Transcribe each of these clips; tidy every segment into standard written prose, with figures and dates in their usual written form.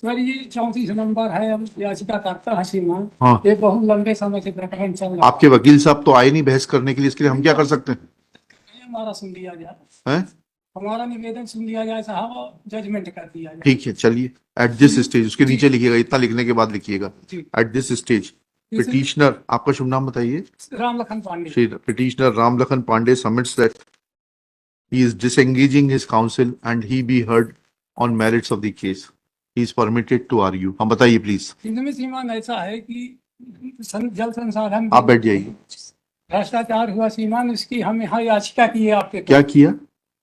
Sir ये 34 number है, हम याचिका करता है सीमा। हाँ, ये बहुत लंबे समय से प्रकरण चल रहा आपके वकील साहब तो आए नहीं बहस करने के लिए, इसके लिए हम क्या कर सकते है। हमारा सुन लिया जाए, हैं? हमारा निवेदन सुन लिया जाए साहब, और जजमेंट कर दिया जाए। ठीक है, चलिए। एट दिस स्टेज, उसके जी। नीचे लिखिएगा, इतना लिखने के बाद लिखिएगा। जी। एट दिस स्टेज पिटिशनर, आपका शुभ नाम बताइए। Ramlakhan Pandey. Shri petitioner Ramlakhan Pandey submits that he is disengaging his counsel and he be heard on merits of the case. He is permitted to argue. हम बताइए प्लीज। इनमें सीमान ऐसा है कि जल संसाधन आप बैठ जाइए। भ्रष्टाचार हुआ सीमान, उसकी हम यहाँ याचिका की है आपके क्या किया?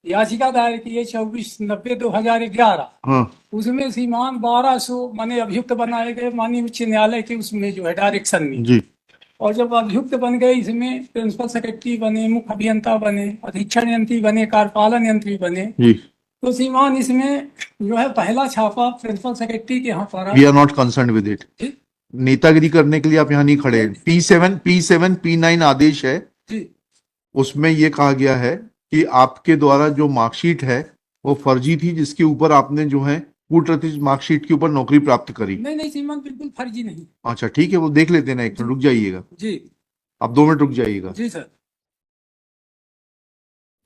याचिका दायर की है 24/90/2011। हाँ, उसमें सीमान 1200 माने अभियुक्त बनाए गए माननीय उच्च न्यायालय के उसमें जो है डायरेक्शन में। जी और जब अभियुक्त बन गए, इसमें प्रिंसिपल सेक्रेटरी बने, मुख्य अभियंता बने, अधीक्षण यंत्री बने, कार्यपालन यंत्री बने। जी। तो सीमान इसमें जो है पहला छापा प्रिंसिपल सेक्रेटरी के यहाँ पर we are not concern with it. नेतागिरी करने के लिए आप यहाँ नहीं खड़े। P7 P9 आदेश है जी। उसमें ये कहा गया है कि आपके द्वारा जो मार्कशीट है वो फर्जी थी, जिसके ऊपर आपने जो है कूटनीतिक मार्कशीट के ऊपर नौकरी प्राप्त करी। नहीं सीमान, बिल्कुल फर्जी नहीं। अच्छा ठीक है, वो देख लेते हैं ना, एक मिनट रुक जाइएगा जी। आप 2 मिनट रुक जाइएगा। जी सर।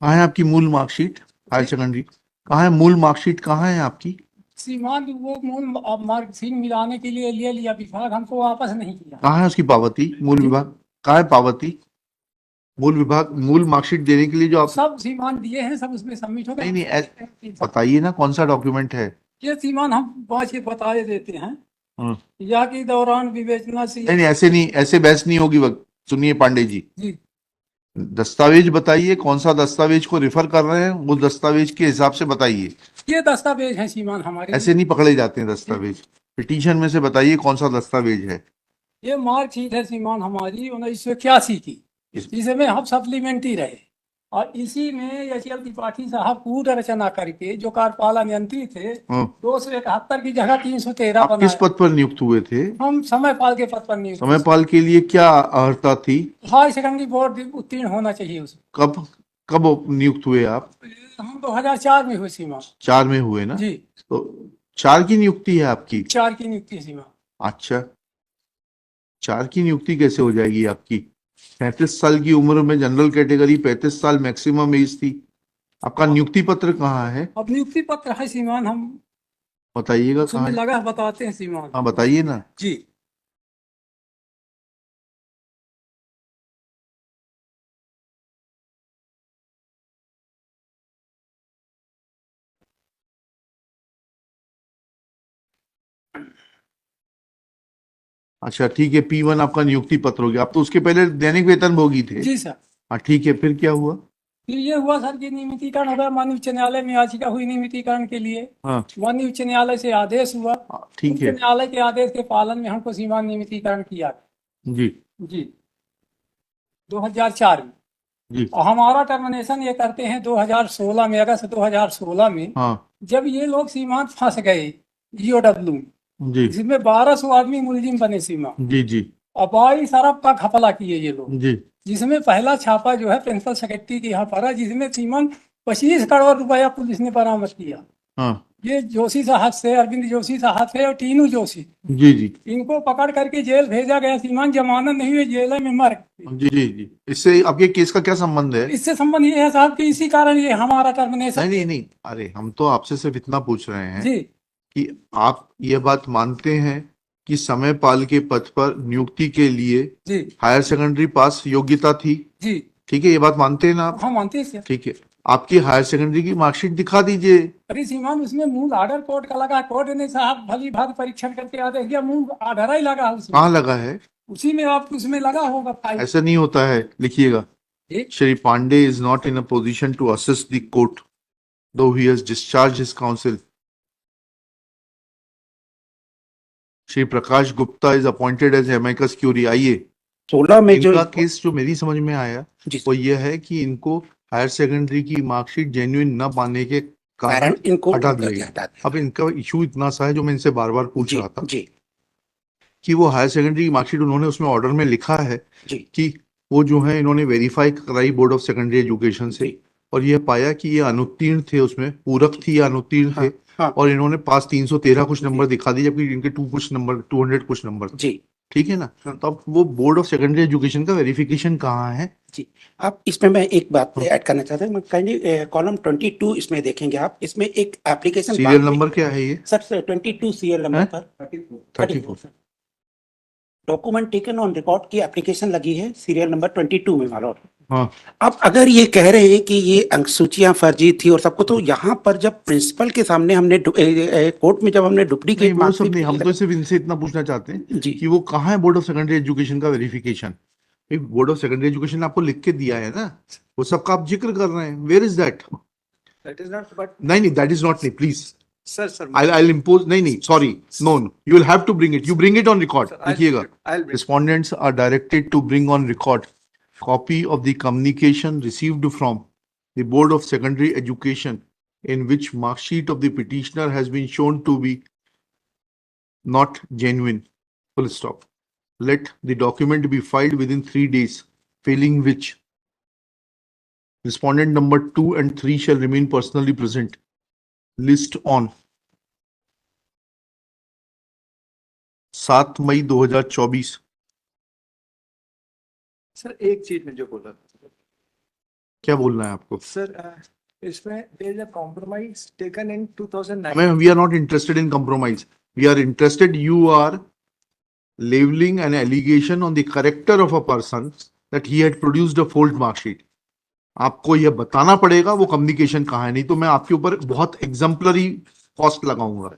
कहाँ है आपकी मूल मार्कशीट हायर सेकेंडरी? कहाँ है मूल मार्कशीट, कहाँ है आपकी? सीमान वो मूल मार्कशीट मिलाने के लिए ले लिया विभाग, हमको वापस नहीं किया। कहाँ है उसकी पावती? मूल विभाग कहाँ है? पावती मूल विभाग मूल मार्कशीट देने के लिए जो आप सब सीमान दिए हैं, सब उसमें सबमिट हो गए। नहीं बताइए ना कौन सा डॉक्यूमेंट है ये सीमान हम बात के बताए देते हैं। हाँ। या के दौरान विवेचना से नहीं ऐसे नहीं, ऐसे बहस नहीं होगी। वक्त सुनिए पांडे जी, जी। दस्तावेज बताइए, कौन सा दस्तावेज को रिफर कर रहे हैं, वो दस्तावेज के हिसाब से बताइए। ये दस्तावेज है सीमान हमारे। ऐसे नहीं पकड़े जाते हैं दस्तावेज। पिटीशन में से बताइए कौन सा दस्तावेज है। ये मार्कशीट है सीमान हमारी 1981 की, जिसमें हम सप्लीमेंट्री रहे। और इसी में यशल त्रिपाठी साहब कूट रचना करके जो कार्यपालन यंत्री थे 271 की जगह 313 आप किस पद पर नियुक्त हुए थे? हम समयपाल के पद पर नियुक्त। समयपाल के लिए क्या अर्हता थी? हाई सेकेंडरी बोर्ड उत्तीर्ण होना चाहिए उसमें। कब नियुक्त हुए आप? हम 2004 में हुए सीमा। 4 में हुए ना जी। तो 4 की नियुक्ति है आपकी? 4 की नियुक्ति सीमा। अच्छा, 4 की नियुक्ति कैसे हो जाएगी आपकी? 35 साल की उम्र में जनरल कैटेगरी, 35 साल मैक्सिमम एज थी। आपका नियुक्ति पत्र कहाँ है? अब नियुक्ति पत्र है सीमान, हम बताइएगा कहाँ लगा बताते हैं सीमान। हाँ बताइए ना। जी। अच्छा ठीक है, P1 आपका नियुक्ति पत्र हो गया। आप तो उसके पहले दैनिक वेतन भोगी थे। जी सर। हाँ ठीक है, फिर क्या हुआ? फिर ये हुआ सर कि नियमितीकरण हो गया, माननीय उच्च न्यायालय में याचिका हुई नियमितीकरण के लिए। हाँ माननीय उच्च न्यायालय से आदेश हुआ। ठीक उच्च है न्यायालय के आदेश के पालन में हमको सीमा नियमितीकरण किया। जी 2004 में जी। और हमारा टर्मिनेशन ये करते हैं 2016 में, अगस्त 2016 में। हाँ जब ये लोग सीमांत फंस गए EOW, जी जिसमें 1200 आदमी मुलजिम बने सीमा। जी जी। और 22 अरब का घपला किए ये लोग, जी जिसमें पहला छापा जो है प्रिंसिपल सेक्रेटरी के यहाँ पड़ा, जिसमें सीमान 25 करोड़ रुपया पुलिस ने बरामद किया। हाँ ये जोशी साहब से, अरविंद जोशी साहब से और टीनू जोशी, जी जी इनको पकड़ करके जेल भेजा गया। सीमान जमानत नहीं हुई, जेल में मर गए। जी जी जी। इससे आपके केस का क्या संबंध है? इससे संबंध ये है साहब कि इसी कारण ये हमारा टर्मिनेशन। नहीं, अरे हम तो आपसे सिर्फ इतना पूछ रहे हैं जी कि आप ये बात मानते हैं कि समयपाल के पद पर नियुक्ति के लिए जी हायर सेकेंडरी पास योग्यता थी? जी। ठीक है, ये बात मानते हैं ना आप? हाँ मानते हैं। ठीक है, आपकी हायर सेकेंडरी की मार्कशीट दिखा दीजिए। अरे सीमान, उसमें मूल आर्डर कोर्ट का लगा, कोर्ट ने साहब भली भांति परीक्षण करके आदेश दिया, मूल आर्डर ही लगा उसमें। कहाँ लगा है? उसी में आप उसमें लगा होगा फाइल। ऐसा नहीं होता है, लिखिएगा। Shri Pandey is not in a position to assist the court though he has discharge his counsel. Shri Prakash Gupta is appointed as amicus curiae. आइए 16 में जो इनका केस जो मेरी समझ में आया वो ये है कि इनको हायर सेकेंडरी की मार्कशीट जेन्युइन न पाने के कारण इनको हटा दिया गया। अब इनका इशू इतना सा है जो मैं इनसे बार बार पूछ रहा था कि वो हायर सेकेंडरी की मार्कशीट उन्होंने उसमें ऑर्डर में लिखा है कि वो जो है इन्होंने वेरीफाई कराई बोर्ड ऑफ सेकेंडरी एजुकेशन से, और ये पाया कि ये अनुत्तीर्ण थे, उसमें पूरक थी या अनुत्तीर्ण थे। हाँ। और इन्होंने पास 313 कुछ नंबर दिखा दिए, जबकि इनके 200 कुछ नंबर। जी ठीक है ना? हाँ। तो अब वो बोर्ड ऑफ सेकेंडरी एजुकेशन का वेरिफिकेशन कहाँ है? जी, आप इसमें मैं एक बात ऐड करना चाहता हूँ। काइंडली कॉलम 22 इसमें देखेंगे आप, इसमें एक एप्लीकेशन सीरियल नंबर क्या है ये? सर 22 सीरियल नंबर हैं? पर 34। डॉक्यूमेंट टेकन ऑन रिकॉर्ड की एप्लीकेशन लगी है सीरियल नंबर 22 में मालूम। हाँ, अब अगर ये कह रहे हैं कि ये अंक सूचियां फर्जी थी और सबको, तो यहाँ पर जब प्रिंसिपल के सामने हमने कोर्ट में जब हमने नहीं डुप्लीकेट वो सब नहीं, हम तो सिर्फ इनसे इतना पूछना चाहते हैं जी कि वो कहाँ है बोर्ड ऑफ सेकेंडरी एजुकेशन का verification? Board of secondary education आपको लिख के दिया है ना, वो सबका आप जिक्र कर रहे हैं। Where is that? That is not, but नहीं, दैट इज नॉट, नहीं प्लीज, सर I'll impose, नहीं, sorry, no, you will have to bring it. You bring it on record. देखिएगा, respondents are directed to bring on record copy of the communication received from the Board of Secondary Education in which mark sheet of the petitioner has been shown to be not genuine. Full stop. Let the document be filed within 3 days, failing which respondent number 2 and 3 shall remain personally present. List on 7 मई 2024। Sir एक चीज में जो बोला क्या बोलना है आपको? सर, इसमें there is a compromise taken in 2009. हमें, we are not interested in compromise. We are interested, you are leveling an allegation on the character of a person that he had produced a fault mark sheet. आपको यह बताना पड़ेगा वो communication कहाँ है, नहीं तो मैं आपके ऊपर बहुत एग्जाम्पलरी कॉस्ट लगाऊंगा,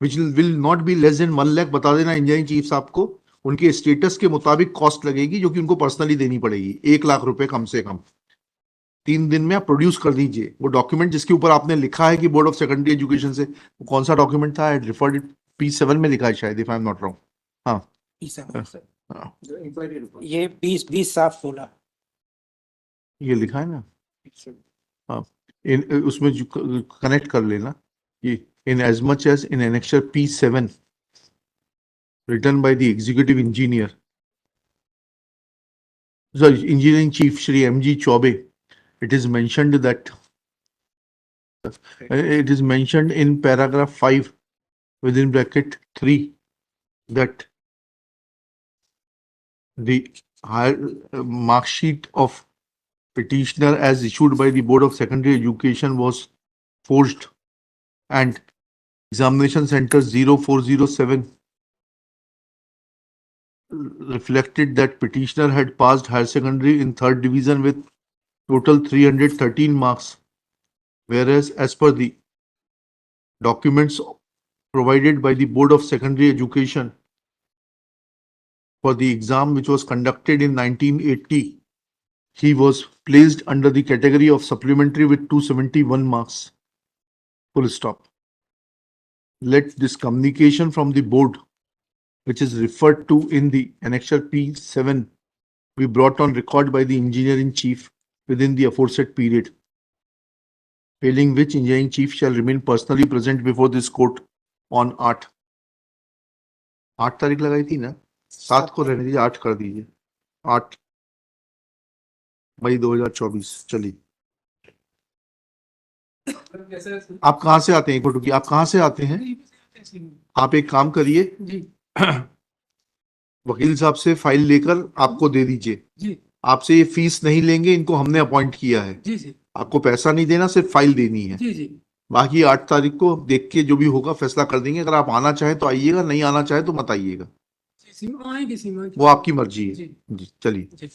which will not be less than 1 lakh. बता देना इंजीनियरिंग चीफ साहब को, उनके स्टेटस के मुताबिक कॉस्ट लगेगी जो कि उनको पर्सनली देनी पड़ेगी, 1 लाख रुपए कम से कम। 3 दिन में आप प्रोड्यूस कर दीजिए वो डॉक्यूमेंट जिसके ऊपर आपने लिखा है कि बोर्ड ऑफ सेकेंडरी एजुकेशन से। वो कौन सा डॉक्यूमेंट था? रिफर्ड P7 में लिखा है शायद, if I am not wrong. हाँ, हाँ, जो इंक्वायरी रिपोर्ट ये 20/7/16 ये लिखा है ना। हाँ, उसमें कनेक्ट कर लेना कि in as much as in annexure P7 written by the executive engineer, sorry, engineering chief Shri M.G. Chaube, it is mentioned that it is mentioned in paragraph 5 within bracket 3 that the mark sheet of petitioner as issued by the Board of Secondary Education was forged, and examination center 0407 reflected that petitioner had passed higher secondary in 3rd division with total 313 marks, whereas as per the documents provided by the Board of Secondary Education for the exam which was conducted in 1980, he was placed under the category of supplementary with 271 marks. Full stop. Let this communication from the board, which is referred to in the annexure P7, be brought on record by the engineering chief within the aforesaid period, failing which engineering chief shall remain personally present before this court on 8 तारीख लगाई थी ना, 7 को रहने दीजिए, 8 कर दीजिए, 8 मई 2024। चलिए, आप कहाँ से आते हैं? एक मिनट, आप कहाँ से आते हैं? आप एक काम करिए, जी वकील साहब से फाइल लेकर आपको दे दीजिए। जी आपसे ये फीस नहीं लेंगे, इनको हमने अपॉइंट किया है। जी जी आपको पैसा नहीं देना, सिर्फ फाइल देनी है। जी जी बाकी 8 तारीख को देख के जो भी होगा फैसला कर देंगे। अगर आप आना चाहे तो आइएगा, नहीं आना चाहे तो मत आइएगा, सीमा आएगी, सीमा वो आपकी मर्जी है। जी जी, चलिए। जी